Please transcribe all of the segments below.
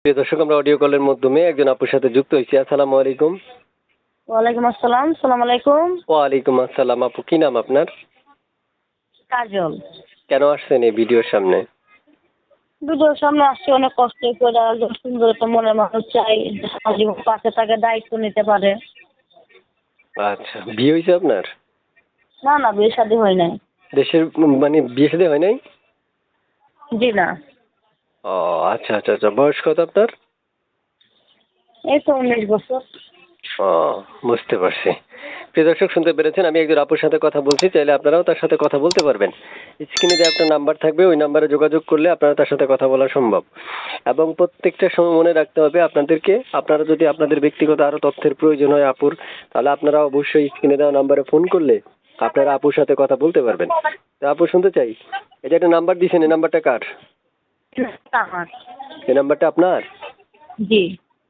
প্রিয় দর্শক, আমরা অডিও কলের মাধ্যমে একজন আপুর সাথে যুক্ত হয়েছি। আসসালামু আলাইকুম। ওয়ালাইকুম আসসালাম। সালাম আলাইকুম। ওয়ালাইকুম আসসালাম। আপু, কি নাম আপনার? কাজল। কেন আসছেন এই ভিডিওর সামনে? ভিডিওর সামনে আসছি অনেক কষ্ট করে। একজন সুন্দর একটা মনের মানুষ চাই, সারা জীবন পাশে থাকে, দায়িত্ব নিতে পারে। আচ্ছা, বিয়ে হয়েছে আপনার? না না, বিয়ে শাদী হয় নাই। দেশের মানে বিয়ে শাদী হয় নাই? জি না। ও আচ্ছা আচ্ছা আচ্ছা, বয়স কত আপনার? এই তো 19 বছর। ও, বুঝতে পারছি। প্রিয় দর্শক, শুনতে পেরেছেন, আমি একজন আপুর সাথে কথা বলছি। চাইলে আপনারাও তার সাথে কথা বলতে পারবেন। স্ক্রিনে যে একটা নাম্বার থাকবে, ওই নাম্বারে যোগাযোগ করলে আপনারা তার সাথে কথা বলা সম্ভব। এবং প্রত্যেকটা সময় মনে রাখতে হবে আপনাদেরকে, আপনারা যদি আপনাদের ব্যক্তিগত আরো তথ্যের প্রয়োজন হয় আপুর, তাহলে আপনারা অবশ্যই স্ক্রিনে দেওয়া নাম্বারে ফোন করলে আপনারা আপুর সাথে কথা বলতে পারবেন। তো আপু, শুনতে চাই, এটা একটা নাম্বার দিয়েছেন, এই নাম্বারটা কার? আমার। এই নাম্বারটা আপনার? জি।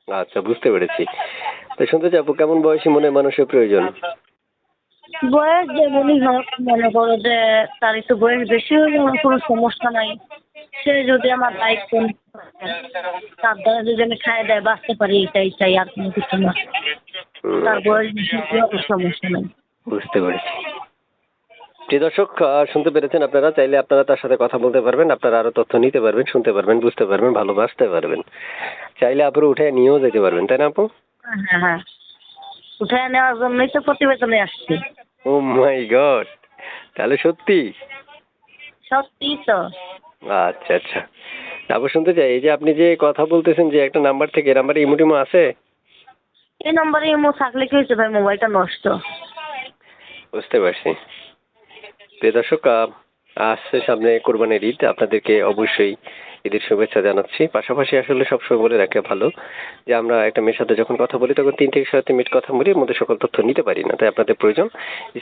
আচ্ছা, বুঝতে পেরেছি। তো শুনতে চাই আপু, কেমন বয়সী মনে মানুষের প্রয়োজন? বয়স যেমনই হোক, মনে করো যে তার একটু বয়স বেশি হলে আমার কোনো সমস্যা নাই। সে যদি আমার দায়িত্ব নিতে পারে, তার দ্বারা যদি আমি খাই দেয় বাঁচতে পারি, এটাই চাই, আর কোনো কিছু না। তার বয়স বেশি হলেও আমার সমস্যা নাই। বুঝতে পেরেছি। প্রিয় দর্শক, শুনতে পেরেছেন, আপনারা চাইলে আপনারা তার সাথে কথা বলতে পারবেন, আপনারা আরো তথ্য নিতে পারবেন, শুনতে পারবেন, বুঝতে পারবেন, ভালোবাসতে পারবেন। চাইলে আপুরে উঠে নিয়েও যেতে পারবেন, তাই না আপু? হ্যাঁ হ্যাঁ, উঠে নেওয়ার জন্যই তো প্রতিবেদনে আসছি। ও মাই গড, তাহলে সত্যি? সত্যিই তো। আচ্ছা আচ্ছা। তারপর শুনতে চাই, এই যে আপনি যে কথা বলতেছেন যে একটা নাম্বার থেকে, এই নাম্বারে ইমো আছে? এই নম্বরে ইমো থাকলে কি হয়েছে ভাই, মোবাইলটা নষ্ট। বুঝতে পারছি। প্রিয় দর্শক, আসছে সামনে কোরবানির ঈদ, আপনাদেরকে অবশ্যই ঈদের শুভেচ্ছা জানাচ্ছি। পাশাপাশি আসলে সবসময় বলে রাখা ভালো যে আমরা একটা মেয়ের সাথে যখন কথা বলি তখন 3 থেকে 7 মিনিট কথা বলি, এর মধ্যে সকল তথ্য নিতে পারি না। তাই আপনাদের প্রয়োজন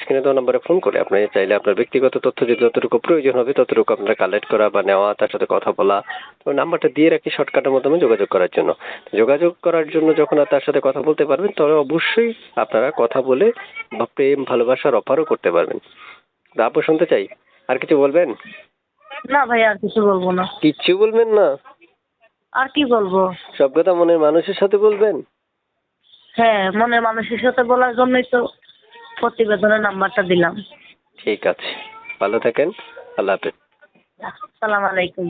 স্ক্রিনে দেওয়া নাম্বারে ফোন করে আপনি চাইলে আপনার ব্যক্তিগত তথ্য যে যতটুকু প্রয়োজন হবে ততটুকু আপনারা কালেক্ট করা বা নেওয়া, তার সাথে কথা বলা। তো নাম্বারটা দিয়ে রাখি শর্টকাটের মাধ্যমে যোগাযোগ করার জন্য। যোগাযোগ করার জন্য যখন তার সাথে কথা বলতে পারবেন, তবে অবশ্যই আপনারা কথা বলে বা প্রেম ভালোবাসার অফারও করতে পারবেন। আপু, শুনতে চাই, আর কিছু বলবেন? না ভাই, আর কিছু বলবো না। কিচ্ছু বলবেন না? আর কি বলবো? সব কথা মনের মানুষের সাথে বলবেন? হ্যাঁ, মনের মানুষের সাথে বলার জন্যই তো প্রতিবেদনের নাম্বারটা দিলাম। ঠিক আছে, ভালো থাকেন। আল্লাহ হাফেজ। আসসালামু আলাইকুম।